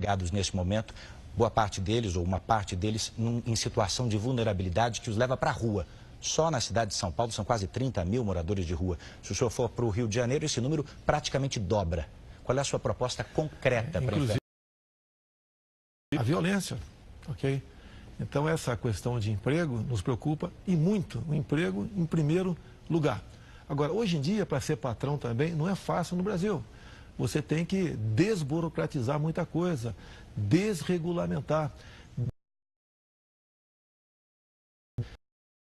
desempregados neste momento, boa parte deles, ou uma parte deles, em situação de vulnerabilidade que os leva para a rua. Só na cidade de São Paulo são quase 30 mil moradores de rua. Se o senhor for para o Rio de Janeiro, esse número praticamente dobra. Qual é a sua proposta concreta para enfrentar? A violência, ok? Então essa questão de emprego nos preocupa e muito, o emprego em primeiro lugar. Agora, hoje em dia, para ser patrão também, não é fácil no Brasil. Você tem que desburocratizar muita coisa, desregulamentar.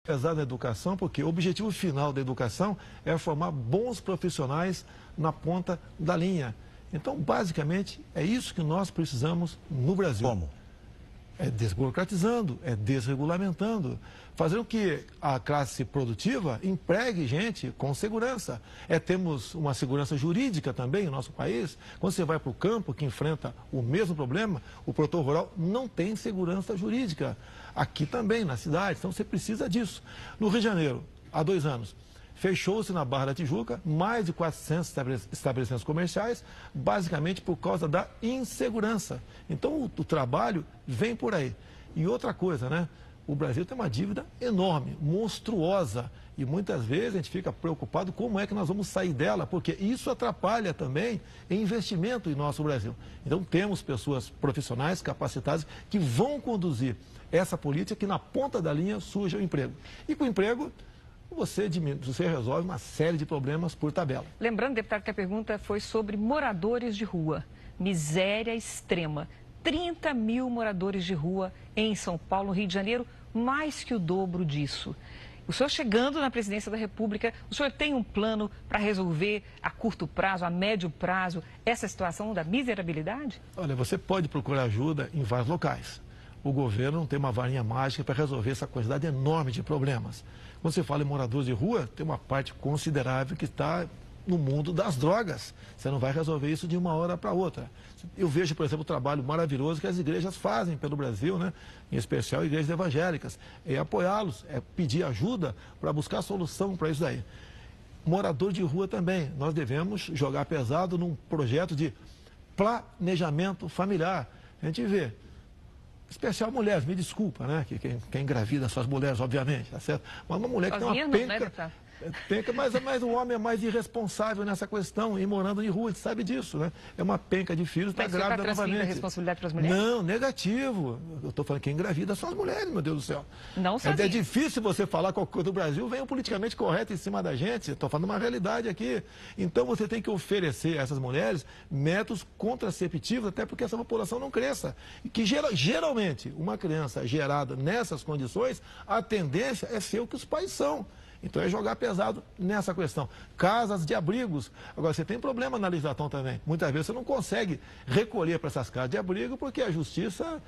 Pesado na educação, porque o objetivo final da educação é formar bons profissionais na ponta da linha. Então, basicamente, é isso que nós precisamos no Brasil. Como? É desburocratizando, é desregulamentando, fazendo que a classe produtiva empregue gente com segurança. Temos uma segurança jurídica também no nosso país. Quando você vai para o campo, que enfrenta o mesmo problema, o produtor rural não tem segurança jurídica. Aqui também, na cidade, então você precisa disso. No Rio de Janeiro, há 2 anos, fechou-se na Barra da Tijuca mais de 400 estabelecimentos comerciais, basicamente por causa da insegurança. Então, o trabalho vem por aí. E outra coisa, né? O Brasil tem uma dívida enorme, monstruosa. E muitas vezes a gente fica preocupado como é que nós vamos sair dela, porque isso atrapalha também investimento em nosso Brasil. Então, temos pessoas profissionais, capacitadas, que vão conduzir essa política que na ponta da linha surja o emprego. E com o emprego, você resolve uma série de problemas por tabela. Lembrando, deputado, que a pergunta foi sobre moradores de rua. Miséria extrema. 30 mil moradores de rua em São Paulo, Rio de Janeiro, mais que o dobro disso. O senhor chegando na presidência da República, o senhor tem um plano para resolver a curto prazo, a médio prazo, essa situação da miserabilidade? Olha, você pode procurar ajuda em vários locais. O governo não tem uma varinha mágica para resolver essa quantidade enorme de problemas. Quando você fala em moradores de rua, tem uma parte considerável que está no mundo das drogas. Você não vai resolver isso de uma hora para outra. Eu vejo, por exemplo, o trabalho maravilhoso que as igrejas fazem pelo Brasil, né? Em especial igrejas evangélicas. É apoiá-los, é pedir ajuda para buscar solução para isso daí. Morador de rua também. Nós devemos jogar pesado num projeto de planejamento familiar. A gente vê. Especial mulheres, me desculpa, né? Quem engravida são as mulheres, obviamente, tá certo? Mas uma mulher que tem uma penca, mas o homem é mais irresponsável nessa questão, e morando em rua, a gente sabe disso, né? É uma penca de filhos, está grávida novamente. A responsabilidade para as mulheres? Não, negativo. Eu estou falando que quem engravida são as mulheres, meu Deus do céu. Não sozinha. É difícil você falar qualquer coisa do Brasil, vem o politicamente correto em cima da gente. Estou falando uma realidade aqui. Então você tem que oferecer a essas mulheres métodos contraceptivos, até porque essa população não cresça. E que geralmente, uma criança gerada nessas condições, a tendência é ser o que os pais são. Então é jogar pesado nessa questão. Casas de abrigos. Agora, você tem problema na legislação também. Muitas vezes você não consegue recolher para essas casas de abrigo porque a justiça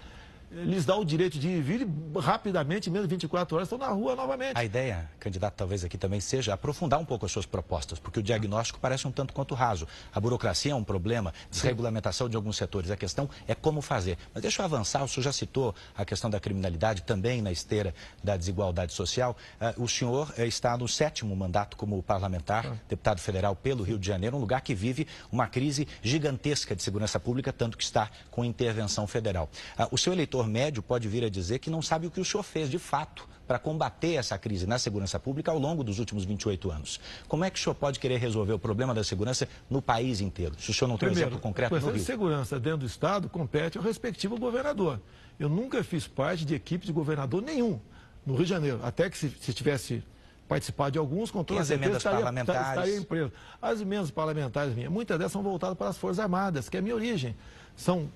lhes dá o direito de ir e vir rapidamente, menos de 24 horas, estão na rua novamente. A ideia, candidato, talvez aqui também seja aprofundar um pouco as suas propostas, porque o diagnóstico parece um tanto quanto raso. A burocracia é um problema, desregulamentação de alguns setores. A questão é como fazer. Mas deixa eu avançar, o senhor já citou a questão da criminalidade, também na esteira da desigualdade social. O senhor está no 7º mandato como parlamentar, deputado federal pelo Rio de Janeiro, um lugar que vive uma crise gigantesca de segurança pública, tanto que está com intervenção federal. O seu eleitor médio pode vir a dizer que não sabe o que o senhor fez de fato para combater essa crise na segurança pública ao longo dos últimos 28 anos. Como é que o senhor pode querer resolver o problema da segurança no país inteiro, se o senhor não tem um exemplo concreto no Rio? A segurança dentro do Estado compete ao respectivo governador. Eu nunca fiz parte de equipe de governador nenhum no Rio de Janeiro, até que se tivesse participado de alguns, com toda certeza estaria em preso. As emendas parlamentares minhas, muitas delas são voltadas para as Forças Armadas, que é a minha origem.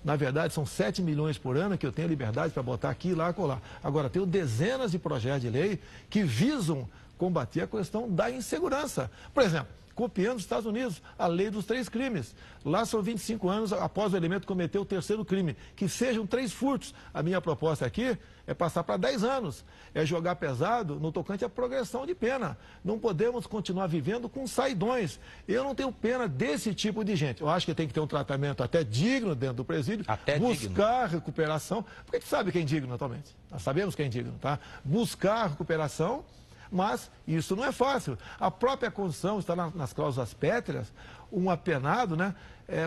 Na verdade, são 7 milhões por ano que eu tenho liberdade para botar aqui, lá, colar. Agora, tenho dezenas de projetos de lei que visam combater a questão da insegurança. Por exemplo, copiando os Estados Unidos, a lei dos 3 crimes. Lá são 25 anos após o elemento cometer o 3º crime. Que sejam 3 furtos. A minha proposta aqui é passar para 10 anos. É jogar pesado no tocante à progressão de pena. Não podemos continuar vivendo com saidões. Eu não tenho pena desse tipo de gente. Eu acho que tem que ter um tratamento até digno dentro do presídio. Buscar recuperação. Porque a gente sabe quem é indigno atualmente. Nós sabemos quem é indigno, tá? Buscar recuperação. Mas isso não é fácil. A própria Constituição está nas cláusulas pétreas, um apenado, né?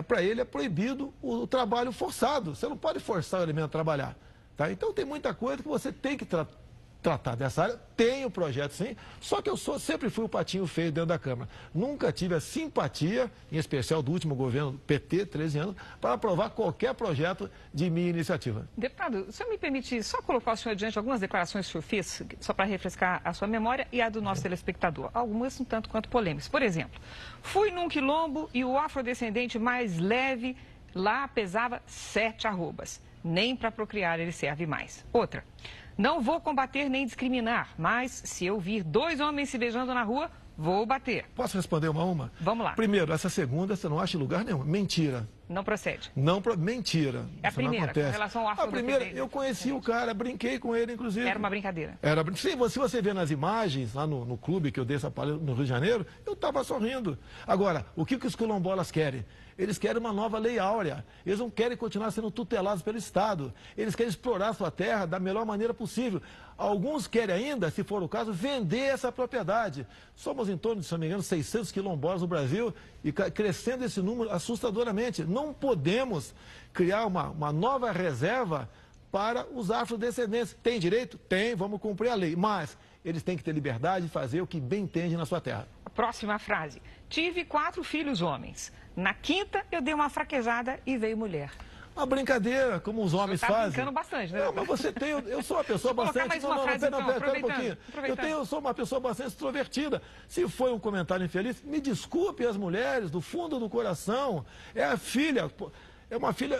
Para ele é proibido o trabalho forçado. Você não pode forçar o elemento a trabalhar. Tá? Então tem muita coisa que você tem que tratar dessa área. Tem o projeto, sim, só que eu sempre fui o patinho feio dentro da Câmara. Nunca tive a simpatia, em especial do último governo PT, 13 anos, para aprovar qualquer projeto de minha iniciativa. Deputado, o senhor me permite só colocar o senhor diante de algumas declarações que o senhor fez, só para refrescar a sua memória e a do nosso telespectador. Algumas um tanto quanto polêmicas. Por exemplo, fui num quilombo e o afrodescendente mais leve lá pesava 7 arrobas. Nem para procriar ele serve mais. Outra, não vou combater nem discriminar, mas se eu vir 2 homens se beijando na rua, vou bater. Posso responder uma a uma? Vamos lá. Primeiro, essa segunda você não acha em lugar nenhum. Mentira. Não procede. Mentira. É a Isso não primeira, acontece. com relação ao afrodescendente. A primeira, eu conheci o cara, brinquei com ele, inclusive. Era uma brincadeira. Se você vê nas imagens, lá no clube que eu dei essa palestra no Rio de Janeiro, eu estava sorrindo. Agora, o que os quilombolas querem? Eles querem uma nova lei áurea. Eles não querem continuar sendo tutelados pelo Estado. Eles querem explorar a sua terra da melhor maneira possível. Alguns querem ainda, se for o caso, vender essa propriedade. Somos em torno de, se não me engano, 600 quilombolas no Brasil e crescendo esse número assustadoramente. Não podemos criar uma nova reserva para os afrodescendentes. Tem direito? Tem, vamos cumprir a lei. Mas eles têm que ter liberdade de fazer o que bem entende na sua terra. Próxima frase. Tive 4 filhos homens. Na quinta, eu dei uma fraquejada e veio mulher. Uma brincadeira, como os homens fazem. Está brincando bastante, né? Não, mas você tem... Eu sou uma pessoa bastante... Mais uma frase, então, aproveitando. Eu sou uma pessoa bastante extrovertida. Se foi um comentário infeliz, me desculpe as mulheres, do fundo do coração. É a filha...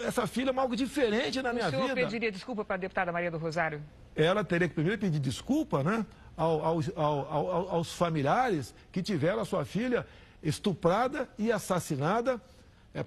essa filha é algo diferente na minha vida. O senhor pediria desculpa para a deputada Maria do Rosário? Ela teria que primeiro pedir desculpa, né, aos familiares que tiveram a sua filha estuprada e assassinada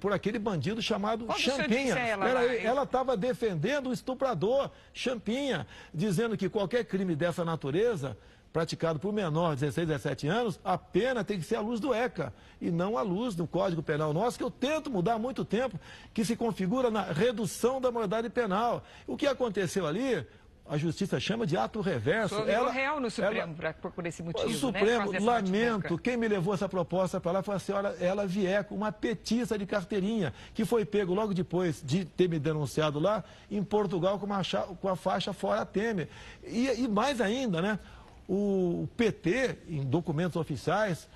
por aquele bandido chamado Champinha. Ela estava defendendo o estuprador, Champinha, dizendo que qualquer crime dessa natureza, praticado por menor de 16, 17 anos, a pena tem que ser à luz do ECA e não à luz do Código Penal nosso, que eu tento mudar há muito tempo, que se configura na redução da maioridade penal. O que aconteceu ali, a Justiça chama de ato reverso. Ela real no Supremo por esse motivo, o Supremo, né, lamento, quem me levou essa proposta para lá foi a senhora Ela Vieco, uma petista de carteirinha, que foi pego logo depois de ter me denunciado lá, em Portugal, com a faixa fora Temer. E mais ainda, né? O PT, em documentos oficiais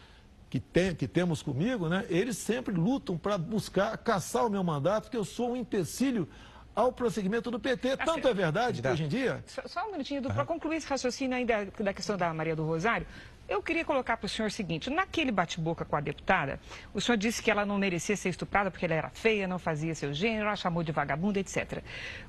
que temos comigo, né, eles sempre lutam para buscar caçar o meu mandato, porque eu sou um empecilho ao prosseguimento do PT. Tanto é verdade que hoje em dia... Só um minutinho, para concluir esse raciocínio ainda da questão da Maria do Rosário, eu queria colocar para o senhor o seguinte: naquele bate-boca com a deputada, o senhor disse que ela não merecia ser estuprada porque ela era feia, não fazia seu gênero, ela chamou de vagabunda, etc.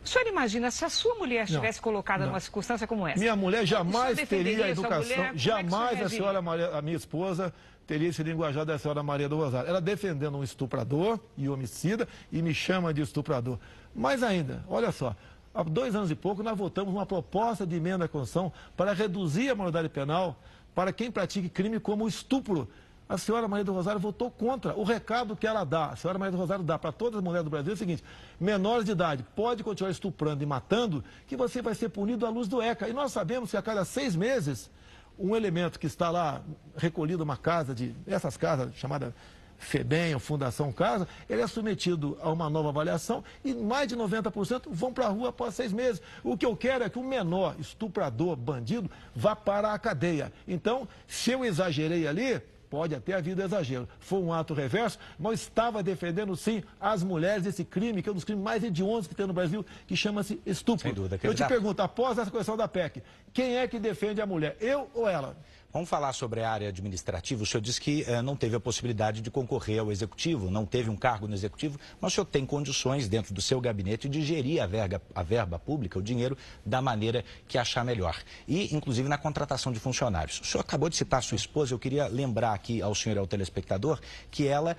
O senhor imagina se a sua mulher estivesse colocada numa circunstância como essa? Minha mulher jamais teria a educação, jamais a senhora Maria, a minha esposa, teria esse linguajar da senhora Maria do Rosário. Ela defendendo um estuprador e homicida e me chama de estuprador. Mais ainda, olha só, há 2 anos e pouco nós votamos uma proposta de emenda à Constituição para reduzir a maioridade penal para quem pratique crime como estupro. A senhora Maria do Rosário votou contra. O recado que ela dá, a senhora Maria do Rosário dá para todas as mulheres do Brasil é o seguinte: menores de idade, pode continuar estuprando e matando, que você vai ser punido à luz do ECA. E nós sabemos que a cada 6 meses, um elemento que está lá recolhido numa casa, essas casas chamadas FEBEM ou Fundação Casa, ele é submetido a uma nova avaliação e mais de 90% vão para a rua após 6 meses. O que eu quero é que o menor estuprador, bandido, vá para a cadeia. Então, se eu exagerei ali, pode até haver exagero. Foi um ato reverso, mas estava defendendo, sim, as mulheres desse crime, que é um dos crimes mais hediondos que tem no Brasil, que chama-se estupro. Sem dúvida. Eu te pergunto, após essa correção da PEC, quem é que defende a mulher, eu ou ela? Vamos falar sobre a área administrativa. O senhor disse que não teve a possibilidade de concorrer ao Executivo, não teve um cargo no Executivo, mas o senhor tem condições dentro do seu gabinete de gerir a verba pública, o dinheiro, da maneira que achar melhor. E, inclusive, na contratação de funcionários. O senhor acabou de citar a sua esposa, eu queria lembrar aqui ao senhor e ao telespectador que ela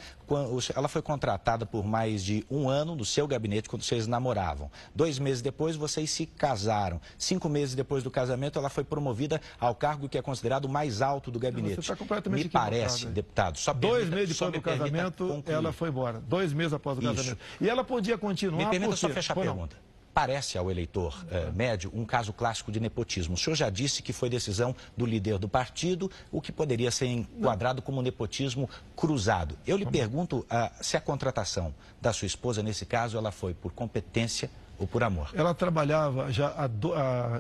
foi contratada por mais de 1 ano no seu gabinete quando vocês namoravam. 2 meses depois, vocês se casaram. 5 meses depois do casamento, ela foi promovida ao cargo que é considerado o mais alto do gabinete. Você está completamente Me parece, deputado, só 2 meses depois do casamento, ela foi embora. 2 meses após o casamento. E ela podia continuar... Me permita só fechar a pergunta. parece ao eleitor médio um caso clássico de nepotismo. O senhor já disse que foi decisão do líder do partido, o que poderia ser enquadrado como nepotismo cruzado. Eu lhe pergunto se a contratação da sua esposa, nesse caso, ela foi por competência ou por amor? Ela trabalhava,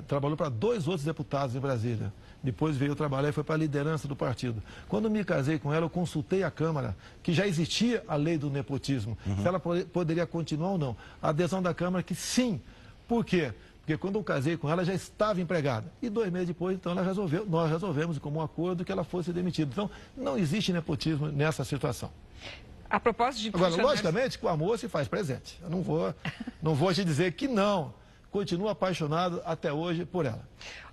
trabalhou para 2 outros deputados em Brasília. Depois veio trabalhar e foi para a liderança do partido. Quando me casei com ela, eu consultei a Câmara, que já existia a lei do nepotismo, se ela poderia continuar ou não. A adesão da Câmara que sim. Por quê? Porque quando eu casei com ela, já estava empregada. E 2 meses depois, então, nós resolvemos, como um acordo, que ela fosse demitida. Então, não existe nepotismo nessa situação. A propósito de Agora, logicamente, que o amor se faz presente. Eu não vou te dizer que não. Continuo apaixonado até hoje por ela.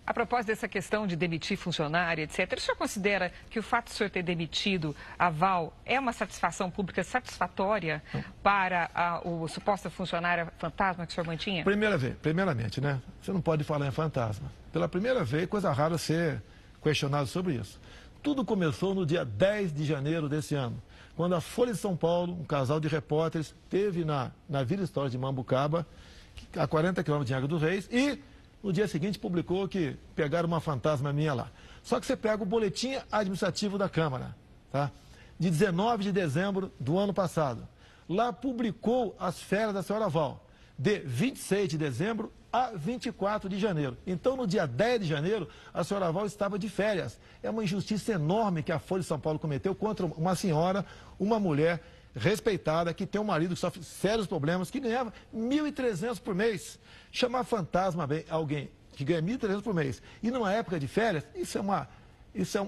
A propósito dessa questão de demitir funcionário, etc., o senhor considera que o fato de o senhor ter demitido a Val é uma satisfação pública satisfatória para a suposta funcionária fantasma que o senhor mantinha? Primeiramente, né? Você não pode falar em fantasma. Pela primeira vez, coisa rara ser questionado sobre isso. Tudo começou no dia 10 de janeiro desse ano, quando a Folha de São Paulo, um casal de repórteres, esteve na Vila Histórica de Mambucaba, a 40 quilômetros de Angra dos Reis, e no dia seguinte publicou que pegaram uma fantasma minha lá. Só que você pega o boletim administrativo da Câmara, tá? De 19 de dezembro do ano passado. Lá publicou as férias da senhora Val, de 26 de dezembro a 24 de janeiro. Então, no dia 10 de janeiro, a senhora Val estava de férias. É uma injustiça enorme que a Folha de São Paulo cometeu contra uma senhora, uma mulher respeitada, que tem um marido que sofre sérios problemas, que ganhava R$ 1.300 por mês. Chamar fantasma alguém que ganha R$ 1.300 por mês e numa época de férias, isso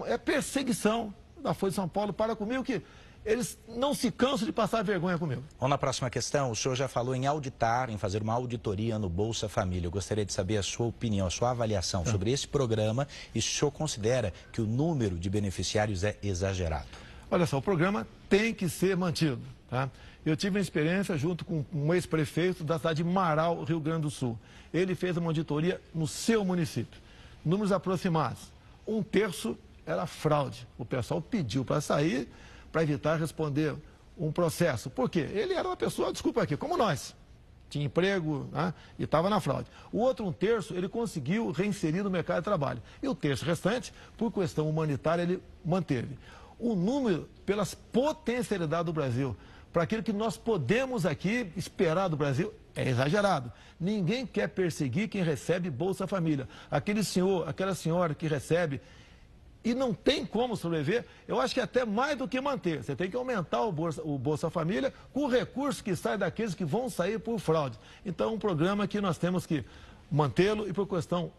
é perseguição da Folha de São Paulo para comigo, que eles não se cansam de passar vergonha comigo. Vamos na próxima questão. O senhor já falou em auditar, em fazer uma auditoria no Bolsa Família. Eu gostaria de saber a sua opinião, a sua avaliação sobre esse programa e se o senhor considera que o número de beneficiários é exagerado. Olha só, o programa tem que ser mantido, tá? Eu tive uma experiência junto com um ex-prefeito da cidade de Marau, Rio Grande do Sul. Ele fez uma auditoria no seu município. Números aproximados. 1/3 era fraude. O pessoal pediu para sair para evitar responder um processo. Por quê? Ele era uma pessoa, desculpa aqui, como nós. Tinha emprego, né, e estava na fraude. O outro 1/3 ele conseguiu reinserir no mercado de trabalho. E o terço restante, por questão humanitária, ele manteve. O número, pelas potencialidades do Brasil, para aquilo que nós podemos aqui esperar do Brasil, é exagerado. Ninguém quer perseguir quem recebe Bolsa Família. Aquele senhor, aquela senhora que recebe e não tem como sobreviver, eu acho que é até mais do que manter. Você tem que aumentar o Bolsa Família com o recurso que sai daqueles que vão sair por fraude. Então, é um programa que nós temos que mantê-lo e, por questão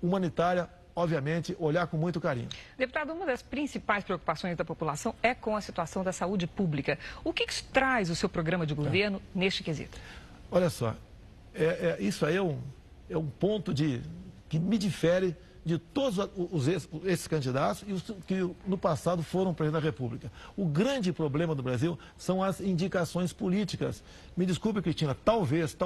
humanitária, obviamente, olhar com muito carinho. Deputado, uma das principais preocupações da população é com a situação da saúde pública. O que traz o seu programa de governo neste quesito? Olha só, isso aí é um ponto que me difere de todos esses candidatos e os que no passado foram presidente da República. O grande problema do Brasil são as indicações políticas. Me desculpe, Cristina, talvez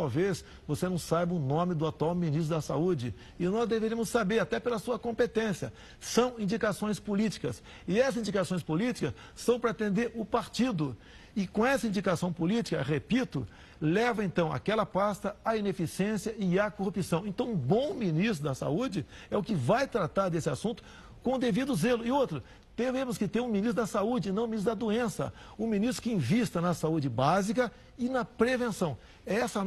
você não saiba o nome do atual ministro da Saúde. E nós deveríamos saber, até pela sua competência. São indicações políticas. E essas indicações políticas são para atender o partido. E com essa indicação política, repito, leva então aquela pasta à ineficiência e à corrupção. Então, um bom ministro da Saúde é o que vai tratar desse assunto com o devido zelo. E outro, temos que ter um ministro da Saúde, não um ministro da doença. Um ministro que invista na saúde básica e na prevenção. Essa é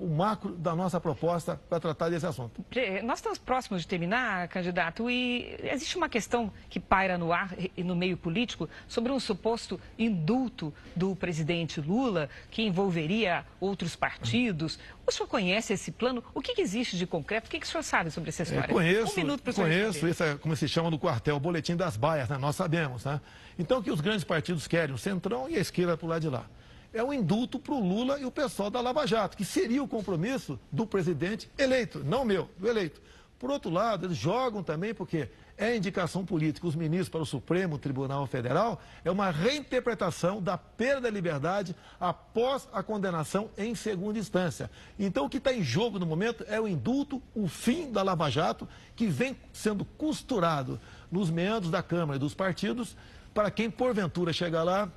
o macro da nossa proposta para tratar desse assunto. Nós estamos próximos de terminar, candidato, e existe uma questão que paira no ar e no meio político sobre um suposto indulto do presidente Lula, que envolveria outros partidos. O senhor conhece esse plano? O que existe de concreto? O que o senhor sabe sobre essa história? Conheço, isso é como se chama no quartel, o boletim das baias, né? Nós sabemos, né? Então, o que os grandes partidos querem, o Centrão e a esquerda para o lado de lá, é um indulto para o Lula e o pessoal da Lava Jato, que seria o compromisso do presidente eleito, não meu, do eleito. Por outro lado, eles jogam também, porque é indicação política, os ministros para o Supremo Tribunal Federal, é uma reinterpretação da perda da liberdade após a condenação em segunda instância. Então, o que está em jogo no momento é o indulto, o fim da Lava Jato, que vem sendo costurado nos meandros da Câmara e dos partidos, para quem porventura chegar lá,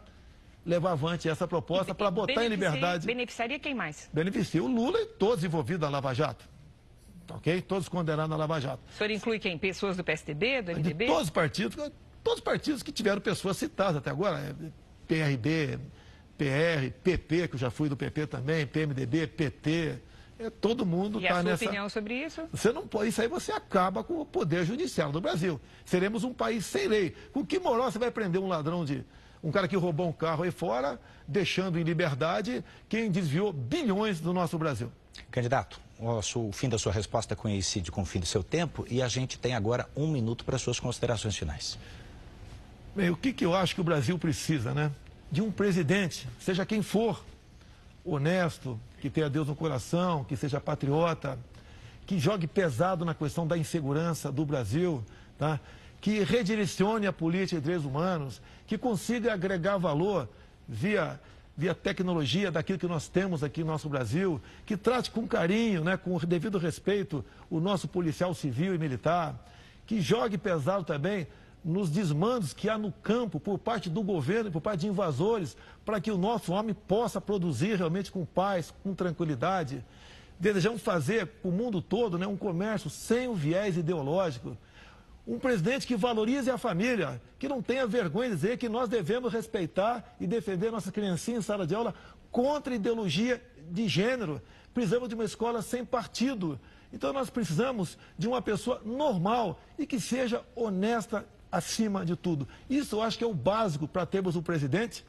levar avante essa proposta para botar em liberdade... Beneficiaria quem mais? Beneficia o Lula e todos envolvidos na Lava Jato. Ok? Todos condenados na Lava Jato. O senhor inclui quem? Pessoas do PSDB, do MDB? De todos os partidos que tiveram pessoas citadas até agora. PRB, PR, PP, que eu já fui do PP também, PMDB, PT... todo mundo está nessa... E a sua opinião sobre isso? Você não pode... Isso aí você acaba com o poder judiciário do Brasil. Seremos um país sem lei. Com que moral você vai prender um ladrão de... um cara que roubou um carro aí fora, deixando em liberdade quem desviou bilhões do nosso Brasil? Candidato, o fim da sua resposta coincide com o fim do seu tempo e a gente tem agora 1 minuto para suas considerações finais. Bem, o que eu acho que o Brasil precisa, né? De um presidente, seja quem for, honesto, que tenha Deus no coração, que seja patriota, que jogue pesado na questão da insegurança do Brasil, tá? Que redirecione a política de direitos humanos, que consiga agregar valor via tecnologia daquilo que nós temos aqui no nosso Brasil, que trate com carinho, né, com o devido respeito, o nosso policial civil e militar, que jogue pesado também nos desmandos que há no campo por parte do governo e por parte de invasores, para que o nosso homem possa produzir realmente com paz, com tranquilidade. Desejamos fazer o mundo todo, né, um comércio sem o viés ideológico. Um presidente que valorize a família, que não tenha vergonha de dizer que nós devemos respeitar e defender nossas criancinhas em sala de aula contra a ideologia de gênero. Precisamos de uma escola sem partido. Então nós precisamos de uma pessoa normal e que seja honesta acima de tudo. Isso eu acho que é o básico para termos um presidente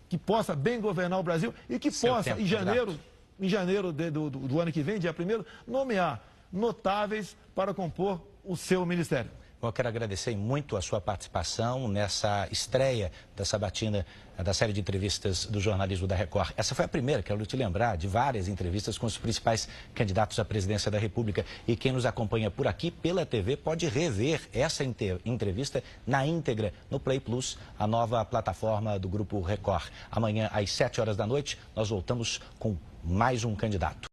que possa bem governar o Brasil e que possa, em janeiro do ano que vem, dia 1º, nomear notáveis para compor o seu ministério. Eu quero agradecer muito a sua participação nessa estreia da sabatina da série de entrevistas do jornalismo da Record. Essa foi a primeira, quero te lembrar, de várias entrevistas com os principais candidatos à presidência da República. E quem nos acompanha por aqui, pela TV, pode rever essa entrevista na íntegra no Play Plus, a nova plataforma do Grupo Record. Amanhã, às 7 horas da noite, nós voltamos com mais um candidato.